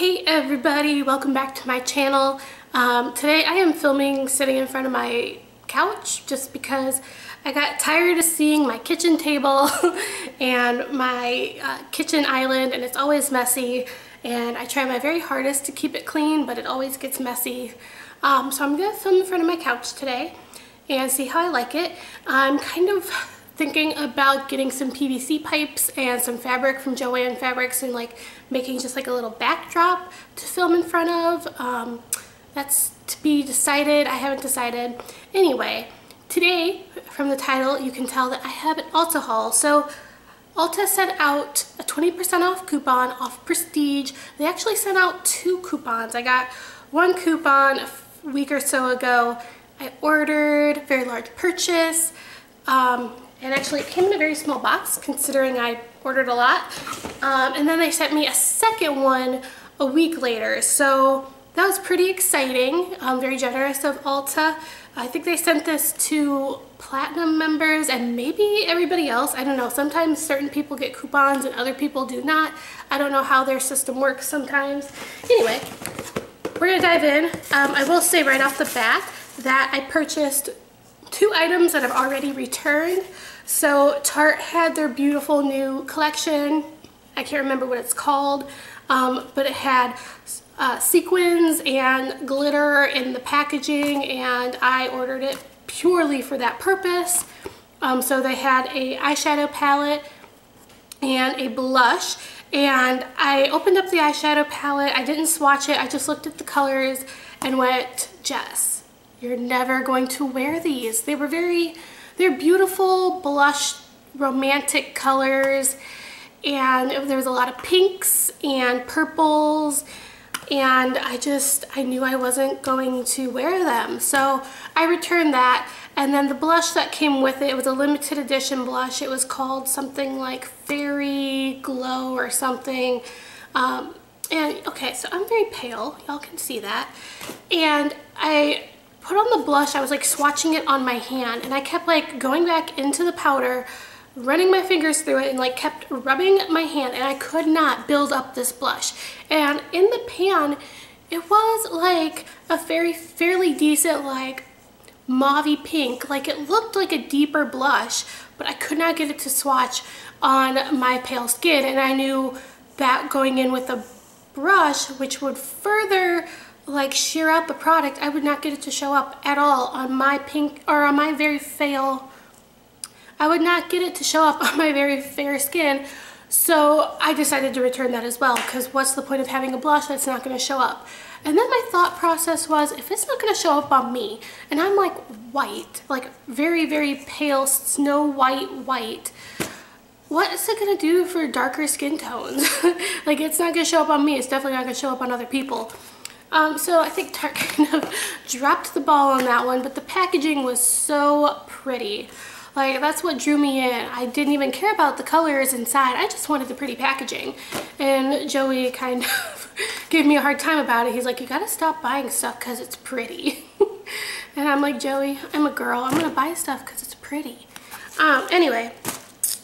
Hey everybody, welcome back to my channel. Today I am filming sitting in front of my couch just because I got tired of seeing my kitchen table and my kitchen island, and it's always messy, and I try my very hardest to keep it clean, but it always gets messy. So I'm going to film in front of my couch today and see how I like it. I'm kind of thinking about getting some PVC pipes and some fabric from Joann Fabrics and like making just like a little backdrop to film in front of. That's to be decided. I haven't decided. Anyway, today from the title you can tell that I have an Ulta haul. So Ulta sent out a 20% off coupon off Prestige. They actually sent out 2 coupons. I got one coupon a week or so ago. I ordered a very large purchase. And actually it came in a very small box considering I ordered a lot. And then they sent me a second one a week later. So that was pretty exciting. Very generous of Ulta. I think they sent this to Platinum members and maybe everybody else. I don't know. Sometimes certain people get coupons and other people do not. I don't know how their system works sometimes. Anyway, we're gonna dive in. I will say right off the bat that I purchased 2 items that I've already returned. So Tarte had their beautiful new collection. I can't remember what it's called, but it had sequins and glitter in the packaging, and I ordered it purely for that purpose. So they had a eyeshadow palette and a blush, and I opened up the eyeshadow palette. I didn't swatch it. I just looked at the colors and went, Jess, you're never going to wear these. They're beautiful blush romantic colors, and there was a lot of pinks and purples, and I knew I wasn't going to wear them. So I returned that, and then the blush that came with it was a limited edition blush. It was called something like Fairy Glow or something. And okay, so I'm very pale, y'all can see that. And I put on the blush, I was like swatching it on my hand, and I kept like going back into the powder, running my fingers through it, and like kept rubbing my hand, and I could not build up this blush. And in the pan, it was like a fairly decent like mauve-y pink. Like it looked like a deeper blush, but I could not get it to swatch on my pale skin, and I knew that going in with a brush, which would further like sheer up a product, I would not get it to show up at all on my pink or on my very fair. I would not get it to show up on my very fair skin. So I decided to return that as well, because what's the point of having a blush that's not going to show up? And then my thought process was, if it's not going to show up on me, and I'm like white, like very pale snow white, what is it going to do for darker skin tones? Like, it's not going to show up on me. It's definitely not going to show up on other people. So I think Tarte kind of dropped the ball on that one, but the packaging was so pretty. Like, that's what drew me in. I didn't even care about the colors inside. I just wanted the pretty packaging. And Joey kind of gave me a hard time about it. He's like, you gotta stop buying stuff because it's pretty. And I'm like, Joey, I'm a girl. I'm gonna buy stuff because it's pretty. Anyway,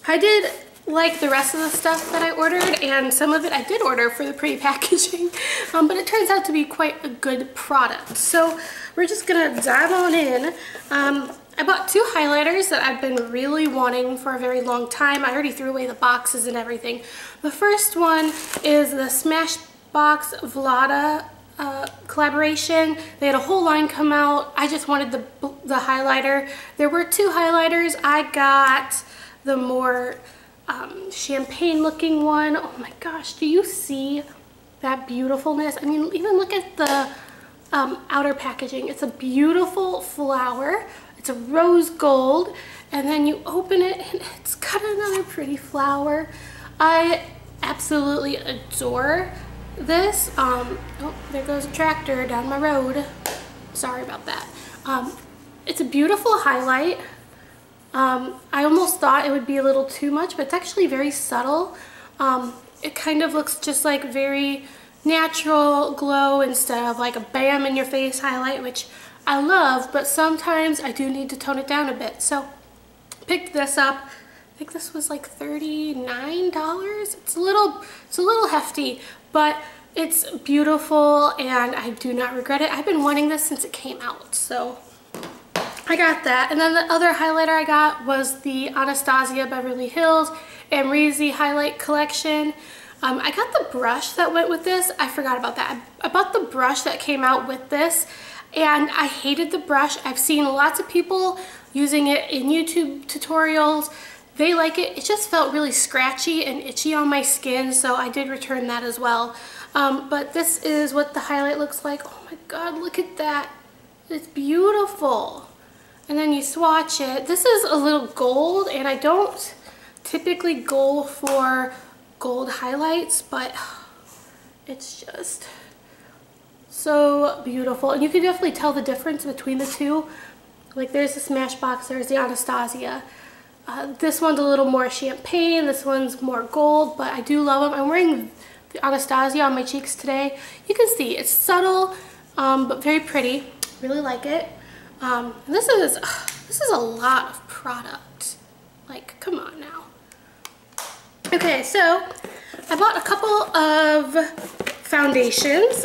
I did like the rest of the stuff that I ordered, and some of it I did order for the pretty packaging, but it turns out to be quite a good product. So we're just gonna dive on in. I bought 2 highlighters that I've been really wanting for a very long time. I already threw away the boxes and everything. The first one is the Smashbox Vlada collaboration. They had a whole line come out. I just wanted the highlighter. There were 2 highlighters. I got the more champagne looking one. Oh my gosh, do you see that beautifulness? I mean, even look at the outer packaging. It's a beautiful flower. It's a rose gold, and then you open it and it's got another pretty flower. I absolutely adore this. Oh, there goes a tractor down my road. Sorry about that. It's a beautiful highlight. I almost thought it would be a little too much, but it's actually very subtle. It kind of looks just like very natural glow instead of like a bam in your face highlight, which I love, but sometimes I do need to tone it down a bit. So picked this up. I think this was like $39. It's a little hefty, but It's beautiful and I do not regret it. I've been wanting this since it came out, so I got that. And then the other highlighter I got was the Anastasia Beverly Hills and Breezy highlight collection. I got the brush that went with this. I forgot about that. I bought the brush that came out with this and I hated the brush. I've seen lots of people using it in YouTube tutorials. They like it. It just felt really scratchy and itchy on my skin, so I did return that as well. But this is what the highlight looks like. Oh my god, look at that. It's beautiful. And then you swatch it. This is a little gold, and I don't typically go for gold highlights, but it's just so beautiful. And you can definitely tell the difference between the two. Like there's the Smashbox, there's the Anastasia. This one's a little more champagne, this one's more gold, but I do love them. I'm wearing the Anastasia on my cheeks today. You can see it's subtle, but very pretty. Really like it. This is a lot of product. Like, come on now. Okay, so I bought a couple of foundations.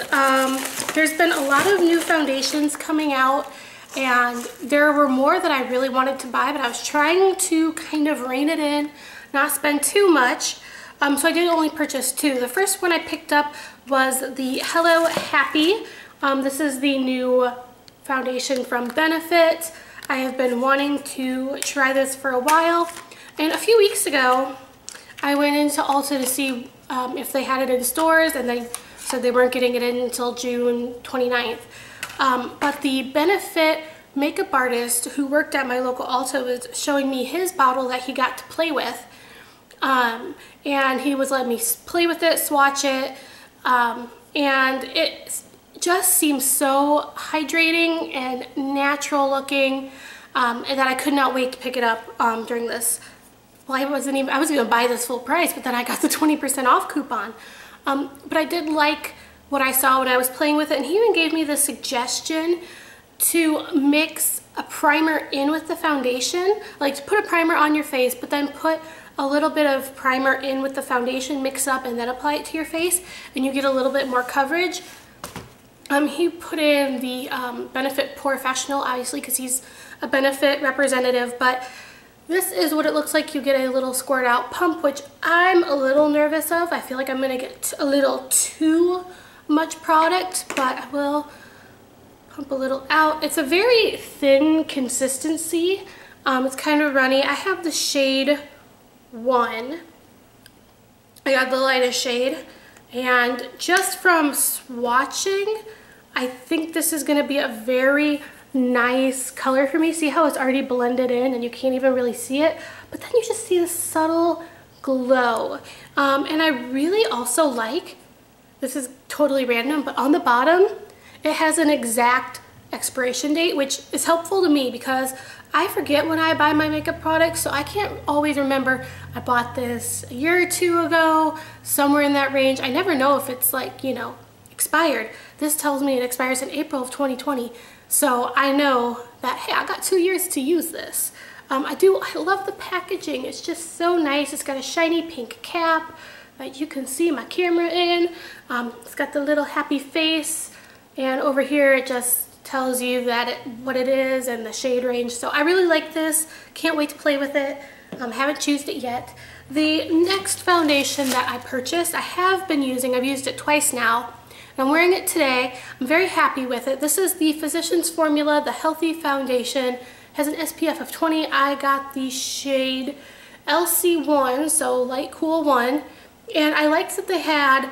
There's been a lot of new foundations coming out, and there were more that I really wanted to buy, but I was trying to kind of rein it in, not spend too much. So I did only purchase two. The first one I picked up was the Hello Happy. This is the new foundation from Benefit. I have been wanting to try this for a while, and a few weeks ago I went into Ulta to see if they had it in stores, and they said they weren't getting it in until June 29th. But the Benefit makeup artist who worked at my local Ulta was showing me his bottle that he got to play with. And he was letting me play with it, swatch it, and it just seems so hydrating and natural looking, and that I could not wait to pick it up during this. Well, I was gonna buy this full price, but then I got the 20% off coupon. But I did like what I saw when I was playing with it, and he even gave me the suggestion to mix a primer in with the foundation, like to put a primer on your face, but then put a little bit of primer in with the foundation, mix up, and then apply it to your face, and you get a little bit more coverage. He put in the Benefit Porefessional, obviously, because he's a Benefit representative, but this is what it looks like. You get a little squirt out pump, which I'm a little nervous of. I feel like I'm gonna get a little too much product, but I will pump a little out. It's a very thin consistency. It's kind of runny. I have the shade 1. I got the lightest shade, and just from swatching, I think this is going to be a very nice color for me. See how it's already blended in and you can't even really see it, but then you just see the subtle glow. And I really also like, this is totally random, but on the bottom it has an exact expiration date, which is helpful to me because I forget when I buy my makeup products, so I can't always remember I bought this a year or two ago, somewhere in that range. I never know if it's like, you know, expired. This tells me it expires in April of 2020, so I know that, hey, I got 2 years to use this. I love the packaging. It's just so nice. It's got a shiny pink cap that you can see my camera in. It's got the little happy face, and over here it just tells you that what it is and the shade range. So I really like this. Can't wait to play with it. Haven't used it yet. The next foundation that I purchased, I have been using. I've used it twice now. And I'm wearing it today. I'm very happy with it. This is the Physicians Formula, the Healthy Foundation. It has an SPF of 20. I got the shade LC1, so light cool 1. And I liked that they had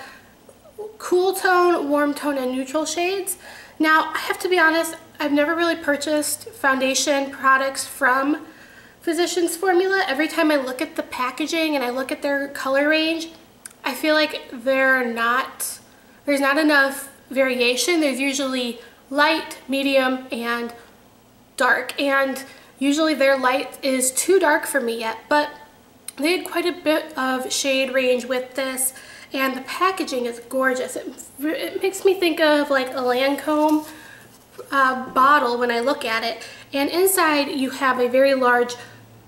cool tone, warm tone, and neutral shades. Now, I have to be honest, I've never really purchased foundation products from Physicians Formula. Every time I look at the packaging and I look at their color range, I feel like there's not enough variation. There's usually light, medium, and dark, and usually their light is too dark for me yet, but they had quite a bit of shade range with this. And the packaging is gorgeous. It makes me think of like a Lancome bottle when I look at it. And inside you have a very large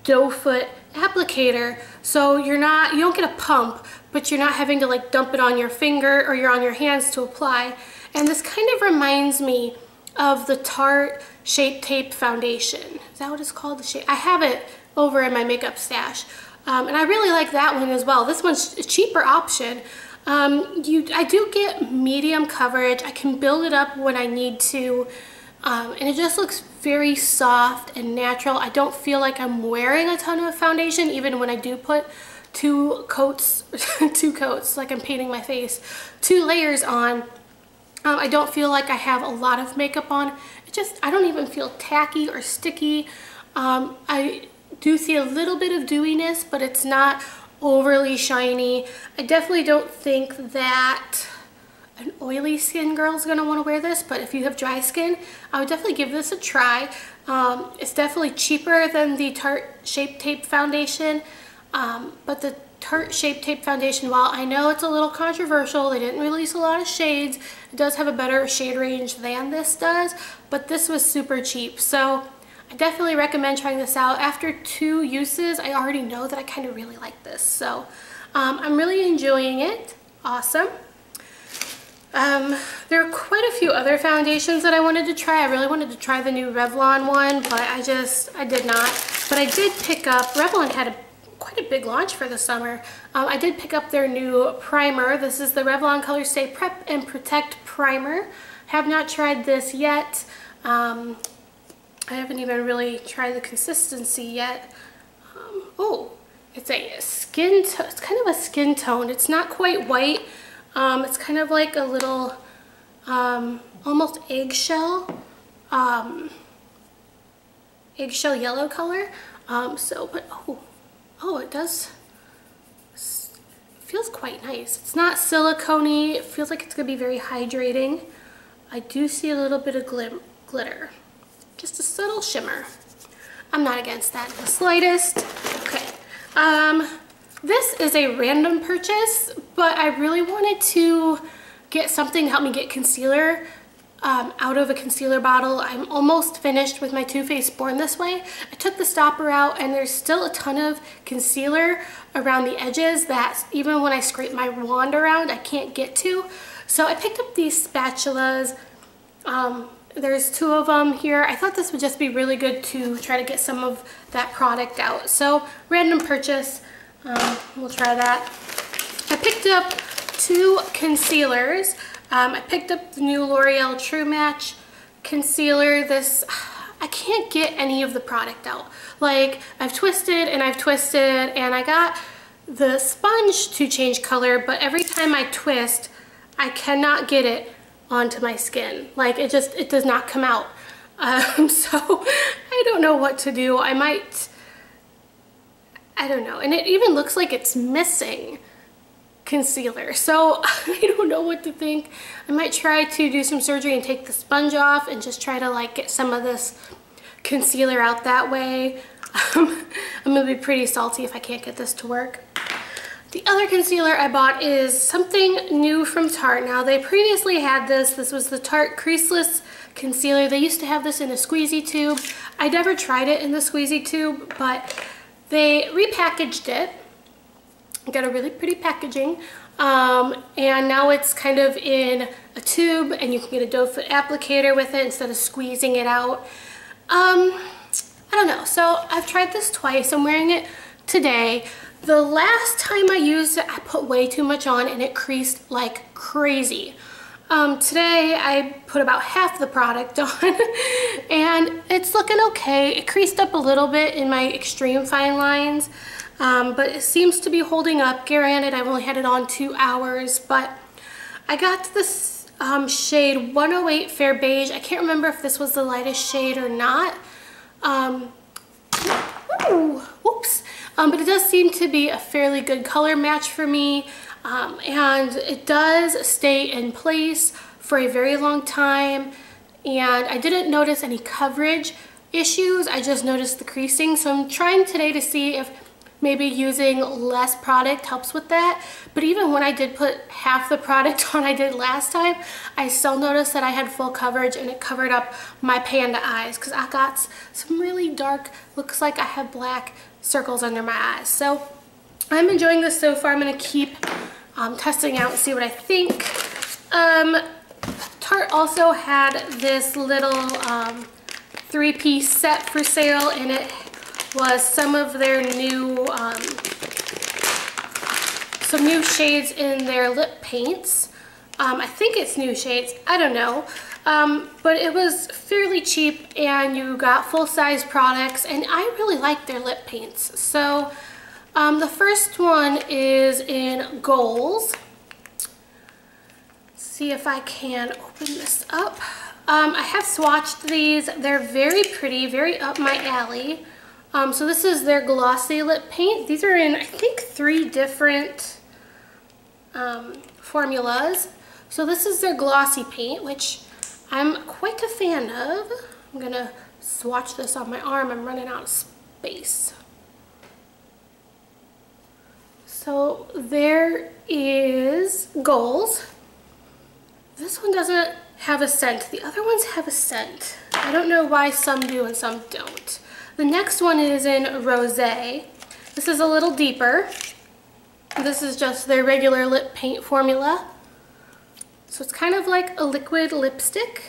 doe foot applicator, so you don't get a pump, but you're not having to like dump it on your finger or you're on your hands to apply. And this kind of reminds me of the Tarte Shape Tape Foundation. Is that what it's called? The shape? I have it over in my makeup stash. And I really like that one as well. This one's a cheaper option. I do get medium coverage. I can build it up when I need to. And it just looks very soft and natural. I don't feel like I'm wearing a ton of foundation even when I do put two coats, like I'm painting my face, 2 layers on. I don't feel like I have a lot of makeup on. I don't even feel tacky or sticky. I do see a little bit of dewiness, but it's not overly shiny. I definitely don't think that an oily skin girl is gonna want to wear this, but if you have dry skin, I would definitely give this a try. It's definitely cheaper than the Tarte Shape Tape Foundation, but the Tarte Shape Tape Foundation, while I know it's a little controversial, they didn't release a lot of shades, it does have a better shade range than this does, but this was super cheap. So I definitely recommend trying this out. After 2 uses, I already know that I kind of really like this. So I'm really enjoying it. Awesome. There are quite a few other foundations that I wanted to try. I really wanted to try the new Revlon one, but I did not. But I did pick up, Revlon had quite a big launch for the summer. I did pick up their new primer. This is the Revlon Colorstay Prep and Protect Primer. Have not tried this yet. I haven't even really tried the consistency yet. Oh, it's a skin tone. It's kind of a skin tone. It's not quite white. It's kind of like a little, almost eggshell yellow color. It does, feels quite nice. It's not silicone-y. It feels like it's gonna be very hydrating. I do see a little bit of glitter. Just a subtle shimmer. I'm not against that in the slightest. Okay. This is a random purchase, but I really wanted to get something to help me get concealer out of a concealer bottle. I'm almost finished with my Too Faced Born This Way. I took the stopper out and there's still a ton of concealer around the edges that even when I scrape my wand around, I can't get to. So I picked up these spatulas. There's 2 of them here. I thought this would just be really good to try to get some of that product out. So random purchase, we'll try that. I picked up 2 concealers. I picked up the new L'Oreal True Match concealer. I can't get any of the product out. Like, I've twisted and I got the sponge to change color, but every time I twist, I cannot get it onto my skin. Like, it does not come out. So I don't know what to do. I don't know. And it even looks like it's missing concealer. So I don't know what to think. I might try to do some surgery and take the sponge off and just try to like get some of this concealer out that way. I'm gonna be pretty salty if I can't get this to work. The other concealer I bought is something new from Tarte. Now, they previously had this. This was the Tarte Creaseless concealer. They used to have this in a squeezy tube. I never tried it in the squeezy tube, but they repackaged it. Got a really pretty packaging. And now it's kind of in a tube and you can get a doe foot applicator with it instead of squeezing it out. I don't know. So I've tried this twice. I'm wearing it today. The last time I used it, I put way too much on and it creased like crazy. Today I put about half the product on and it's looking okay. It creased up a little bit in my extreme fine lines, but it seems to be holding up. Granted, I've only had it on 2 hours, but I got this shade 108 Fair Beige. I can't remember if this was the lightest shade or not. Oops. But it does seem to be a fairly good color match for me, and it does stay in place for a very long time, and I didn't notice any coverage issues. I just noticed the creasing, so I'm trying today to see if maybe using less product helps with that. But even when I did put half the product on I did last time, I still noticed that I had full coverage and it covered up my panda eyes because I got some really dark, looks like I have black circles under my eyes. So I'm enjoying this so far. I'm going to keep testing out and see what I think. Tarte also had this little 3-piece set for sale, and it was some of their new, some new shades in their lip paints. I think it's new shades, I don't know. But it was fairly cheap and you got full-size products, and I really like their lip paints. So the first one is in Goals. Let's see if I can open this up. I have swatched these. They're very pretty, very up my alley. So this is their Glossy Lip Paint. These are in, I think, 3 different formulas. So this is their Glossy Paint, which I'm quite a fan of. I'm gonna swatch this on my arm. I'm running out of space. So there is Goals. This one doesn't have a scent. The other ones have a scent. I don't know why some do and some don't. The next one is in Rosé. This is a little deeper. This is just their regular lip paint formula. So it's kind of like a liquid lipstick.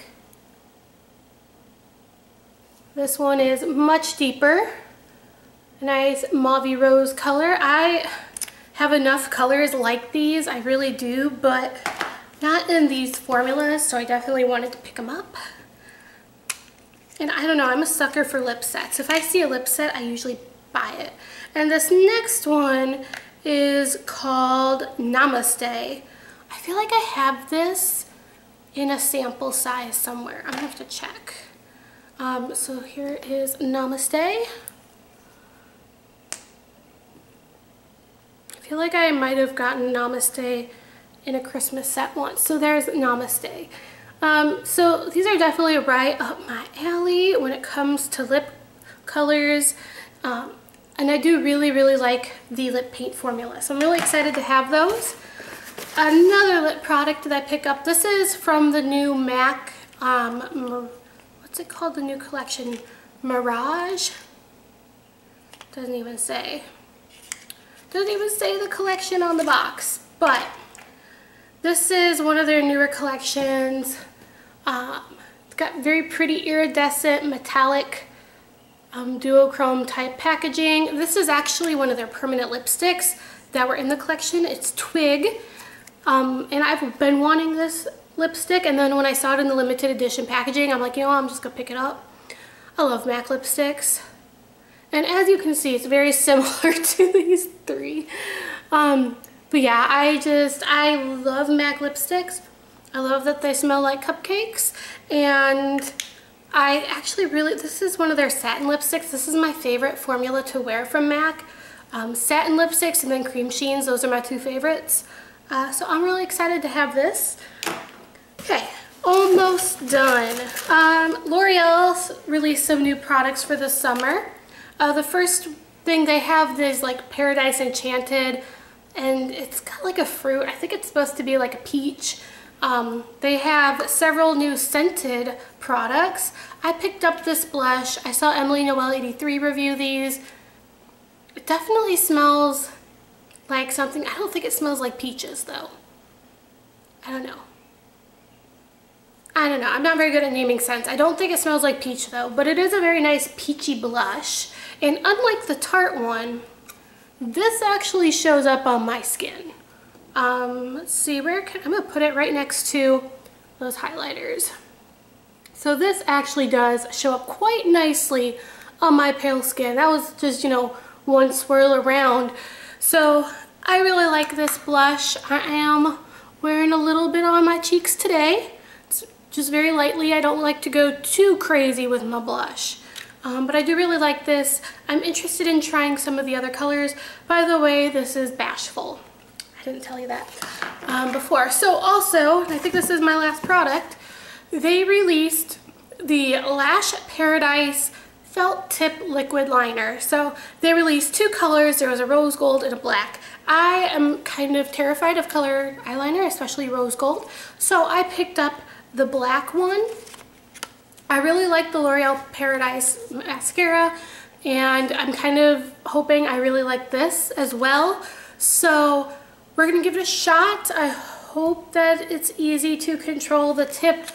This one is much deeper. A nice mauvey rose color. I have enough colors like these, I really do, but not in these formulas, so I definitely wanted to pick them up. And I don't know, I'm a sucker for lip sets. If I see a lip set, I usually buy it. And this next one is called Namaste. I feel like I have this in a sample size somewhere. I'm gonna have to check. So here is Namaste. I feel like I might have gotten Namaste in a Christmas set once. So there's Namaste. So these are definitely right up my alley when it comes to lip colors. And I do really like the lip paint formula. So I'm really excited to have those. Another lip product that I pick up, this is from the new MAC, what's it called, the new collection, Mirage? Doesn't even say the collection on the box, but this is one of their newer collections. It's got very pretty iridescent metallic duochrome type packaging. This is actually one of their permanent lipsticks that were in the collection. It's Twig. And I've been wanting this lipstick, and then when I saw it in the limited edition packaging, I'm like, you know, I'm just gonna pick it up. I love MAC lipsticks. And as you can see, it's very similar to these 3. But yeah, I love MAC lipsticks. I love that they smell like cupcakes, and I actually this is one of their satin lipsticks. This is my favorite formula to wear from MAC. Satin lipsticks and then cream sheens, those are my 2 favorites. So I'm really excited to have this. Okay, almost done. L'Oreal released some new products for the summer. The first thing they have is like Paradise Enchanted, and it's got like a fruit. I think it's supposed to be like a peach. They have several new scented products. I picked up this blush. I saw Emily Noel 83 review these. It definitely smells like something. I don't think it smells like peaches though. I don't know. I'm not very good at naming scents. I don't think it smells like peach though, but it is a very nice peachy blush. And unlike the Tarte one, this actually shows up on my skin. Let's see, I'm gonna put it right next to those highlighters. So this actually does show up quite nicely on my pale skin. That was just, you know, one swirl around. So I really like this blush. I am wearing a little bit on my cheeks today. It's just very lightly. I don't like to go too crazy with my blush. But I do really like this. I'm interested in trying some of the other colors. By the way, this is Bashful. I didn't tell you that before. So also, and I think this is my last product, they released the Lash Paradise Felt Tip Liquid Liner. So they released 2 colors. There was a rose gold and a black. I am kind of terrified of colored eyeliner, especially rose gold. So I picked up the black one. I really like the L'Oreal Paradise mascara. and I'm kind of hoping I really like this as well. So we're gonna give it a shot. I hope that it's easy to control. The tip,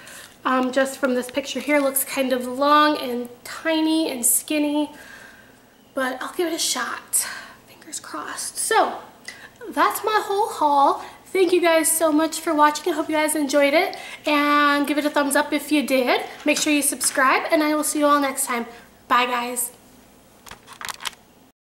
just from this picture here, looks kind of long and tiny and skinny, but I'll give it a shot. Fingers crossed. So that's my whole haul. Thank you guys so much for watching. I hope you guys enjoyed it, and give it a thumbs up if you did. Make sure you subscribe, and I will see you all next time. Bye guys.